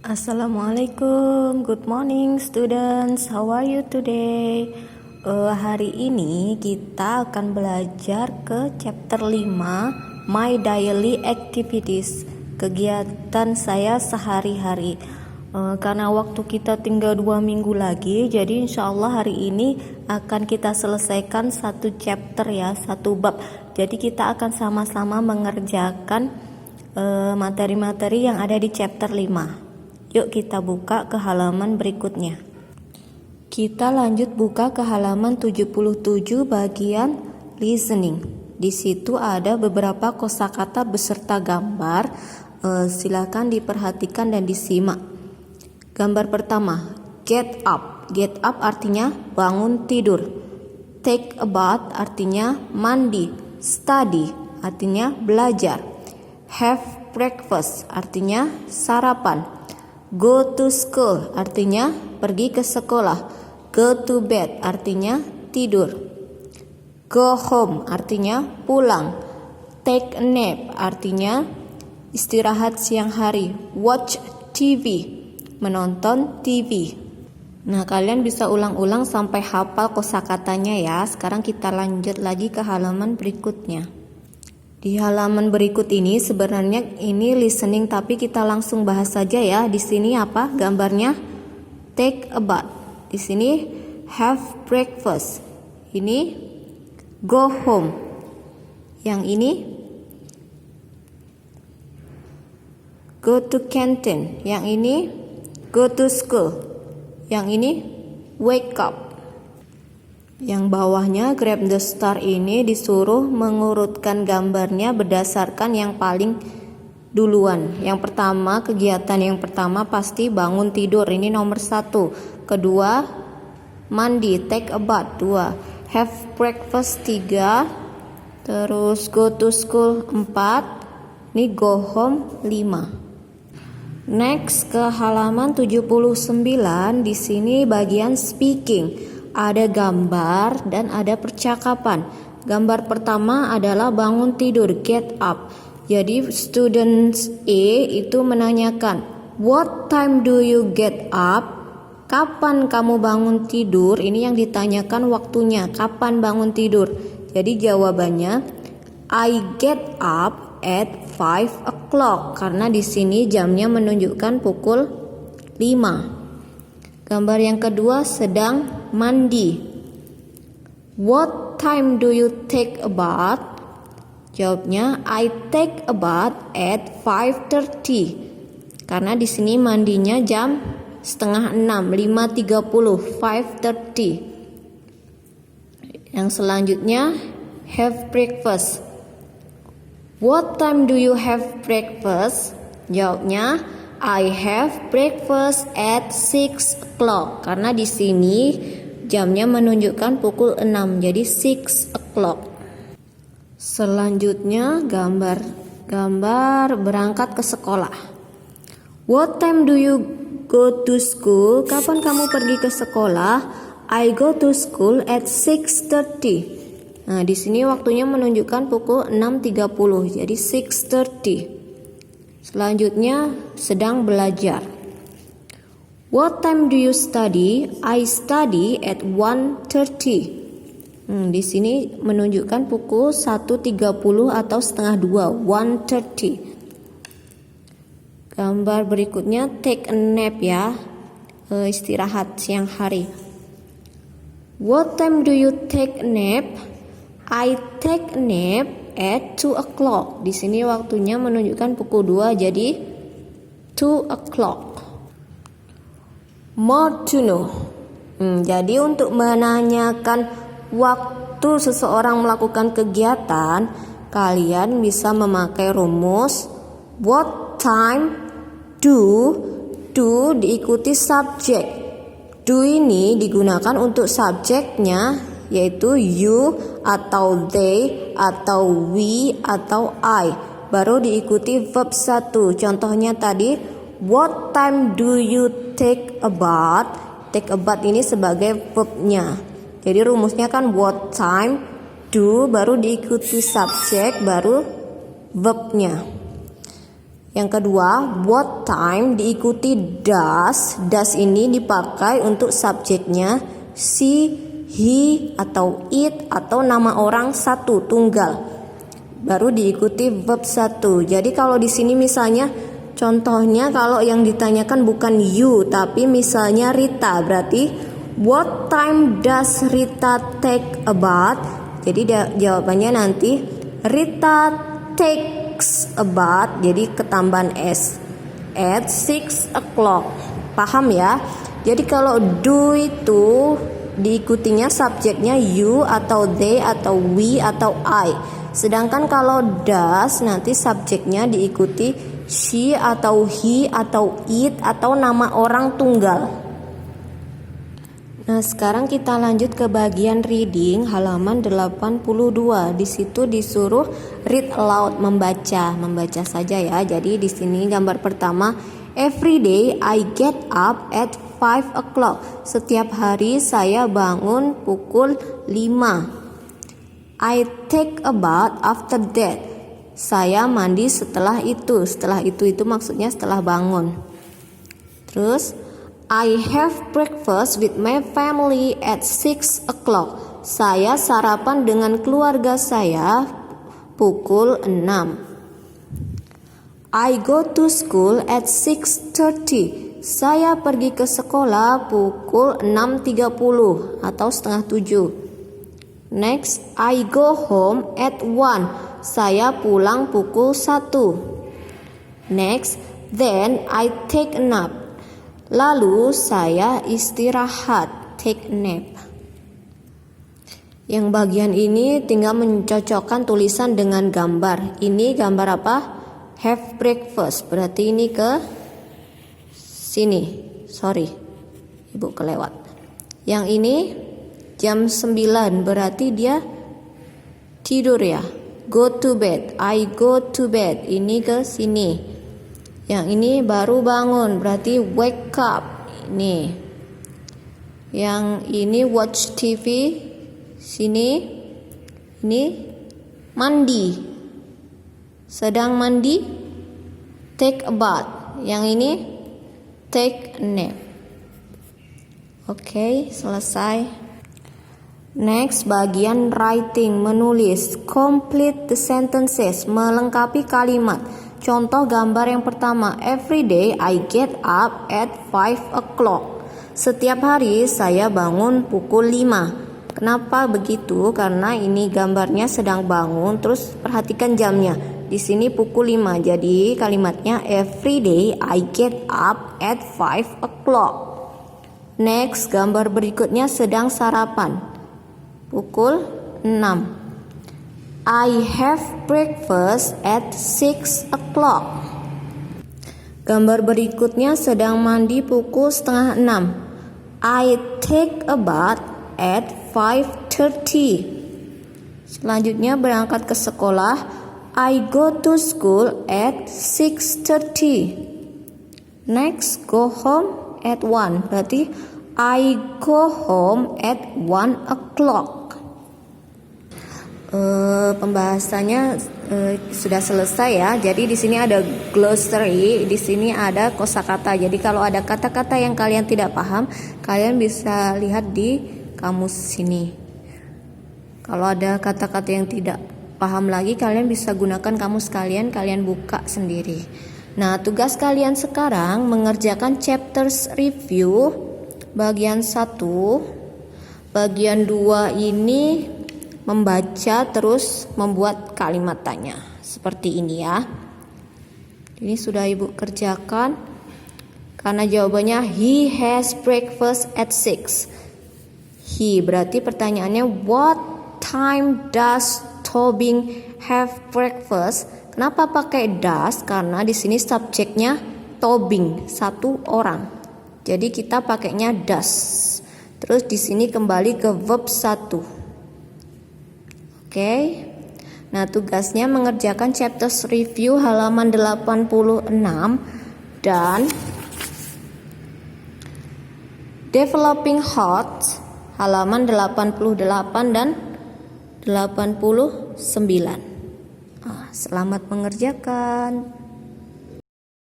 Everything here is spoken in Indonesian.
Assalamualaikum, good morning students, how are you today? Hari ini kita akan belajar ke chapter 5, My Daily Activities, kegiatan saya sehari-hari. Karena waktu kita tinggal 2 minggu lagi, jadi insya Allah hari ini akan kita selesaikan satu chapter ya, satu bab. Jadi kita akan sama-sama mengerjakan materi-materi yang ada di chapter 5. Yuk kita buka ke halaman berikutnya. Kita lanjut buka ke halaman 77 bagian listening. Di situ ada beberapa kosakata beserta gambar. Silakan diperhatikan dan disimak. Gambar pertama, get up. Get up artinya bangun tidur. Take a bath artinya mandi. Study artinya belajar. Have breakfast artinya sarapan. Go to school artinya pergi ke sekolah. Go to bed artinya tidur. Go home artinya pulang. Take a nap artinya istirahat siang hari. Watch TV, menonton TV. Nah, kalian bisa ulang-ulang sampai hafal kosakatanya ya. Sekarang kita lanjut lagi ke halaman berikutnya. Di halaman berikut ini sebenarnya ini listening, tapi kita langsung bahas saja ya. Di sini apa gambarnya? Take a bath. Di sini have breakfast. Ini go home. Yang ini go to canteen. Yang ini go to school. Yang ini wake up. Yang bawahnya grab the star ini disuruh mengurutkan gambarnya berdasarkan yang paling duluan. Yang pertama, kegiatan yang pertama pasti bangun tidur, ini nomor 1. Kedua, mandi, take a bath, 2. Have breakfast, 3. Terus go to school, 4. Ini go home, 5. Next ke halaman 79, di sini bagian speaking. Ada gambar dan ada percakapan. Gambar pertama adalah bangun tidur, get up. Jadi students A itu menanyakan, what time do you get up? Kapan kamu bangun tidur? Ini yang ditanyakan waktunya, kapan bangun tidur. Jadi jawabannya, I get up at 5 o'clock. Karena di sini jamnya menunjukkan pukul 5. Gambar yang kedua sedang mandi. What time do you take a bath? Jawabnya I take a bath at 5:30. Karena di sini mandinya jam 5:30, 5:30, 5:30. Yang selanjutnya have breakfast. What time do you have breakfast? Jawabnya I have breakfast at 6 o'clock. Karena di sini jamnya menunjukkan pukul 6, jadi 6 o'clock. Selanjutnya gambar berangkat ke sekolah. What time do you go to school? Kapan kamu pergi ke sekolah? I go to school at 6:30. Nah, di sini waktunya menunjukkan pukul 6:30, jadi 6:30. Selanjutnya sedang belajar. What time do you study? I study at 1:30. Di sini menunjukkan pukul 1:30 atau setengah 2, 1:30. Gambar berikutnya take a nap ya, istirahat siang hari. What time do you take a nap? I take a nap at 2 o'clock. Di sini waktunya menunjukkan pukul 2, jadi 2 o'clock. More to know. Jadi untuk menanyakan waktu seseorang melakukan kegiatan, kalian bisa memakai rumus what time do diikuti subjek. Do ini digunakan untuk subjeknya, yaitu you atau they atau we atau I. Baru diikuti verb 1. Contohnya tadi, what time do you take a bath? Take a bath ini sebagai verbnya. Jadi rumusnya kan what time do baru diikuti subjek baru verbnya. Yang kedua, what time diikuti does. Does ini dipakai untuk subjeknya she, he, atau it, atau nama orang satu, tunggal. Baru diikuti verb 1. Jadi kalau di sini misalnya contohnya kalau yang ditanyakan bukan you tapi misalnya Rita, berarti what time does Rita take a bath? Jadi jawabannya nanti Rita takes a bath, jadi ketambahan s, at 6 o'clock. Paham ya? Jadi kalau do itu diikutinya subjeknya you atau they atau we atau I. Sedangkan kalau does nanti subjeknya diikuti she atau he atau it atau nama orang tunggal. Nah, sekarang kita lanjut ke bagian reading halaman 82. Di situ disuruh read aloud, membaca saja ya. Jadi di sini gambar pertama, every day I get up at 5 o'clock. Setiap hari saya bangun pukul 5. I take a bath after that. Saya mandi setelah itu. Setelah itu maksudnya setelah bangun. Terus I have breakfast with my family at 6 o'clock. Saya sarapan dengan keluarga saya pukul 6. I go to school at 6:30. Saya pergi ke sekolah pukul 6.30 atau setengah 7. Next, I go home at 1. Saya pulang pukul 1. Next, then I take a nap. Lalu saya istirahat, take a nap. Yang bagian ini tinggal mencocokkan tulisan dengan gambar. Ini gambar apa? Have breakfast. Berarti ini ke sini. Sorry, ibu kelewat. Yang ini jam 9, berarti dia tidur ya. Go to bed. I go to bed. Ini ke sini. Yang ini baru bangun, berarti wake up. Ini. Yang ini watch TV. Sini. Ini mandi. Sedang mandi. Take a bath. Yang ini take a nap. Oke, selesai. Next, bagian writing, menulis. Complete the sentences, melengkapi kalimat. Contoh gambar yang pertama, every day I get up at 5 o'clock. Setiap hari saya bangun pukul 5. Kenapa begitu? Karena ini gambarnya sedang bangun, terus perhatikan jamnya. Di sini pukul 5. Jadi kalimatnya every day I get up at 5 o'clock. Next, gambar berikutnya sedang sarapan. Pukul 6. I have breakfast at 6 o'clock. Gambar berikutnya sedang mandi pukul setengah 6. I take a bath at 5:30. Selanjutnya berangkat ke sekolah. I go to school at 6:30. Next, go home at 1. Berarti I go home at 1 o'clock. Pembahasannya sudah selesai ya. Jadi di sini ada glossary, di sini ada kosakata. Jadi kalau ada kata-kata yang kalian tidak paham, kalian bisa lihat di kamus sini. Kalau ada kata-kata yang tidak paham lagi, kalian bisa gunakan kamus kalian buka sendiri. Nah, tugas kalian sekarang mengerjakan chapters review bagian 1. Bagian 2 ini membaca terus membuat kalimat tanya seperti ini ya. Ini sudah ibu kerjakan. Karena jawabannya he has breakfast at 6. He berarti pertanyaannya what time does Tobing have breakfast? Kenapa pakai does? Karena di sini subjeknya Tobing, satu orang. Jadi kita pakainya does. Terus di sini kembali ke verb 1. Oke. Nah, tugasnya mengerjakan chapters review halaman 86 dan developing hot halaman 88 dan 89. Selamat mengerjakan.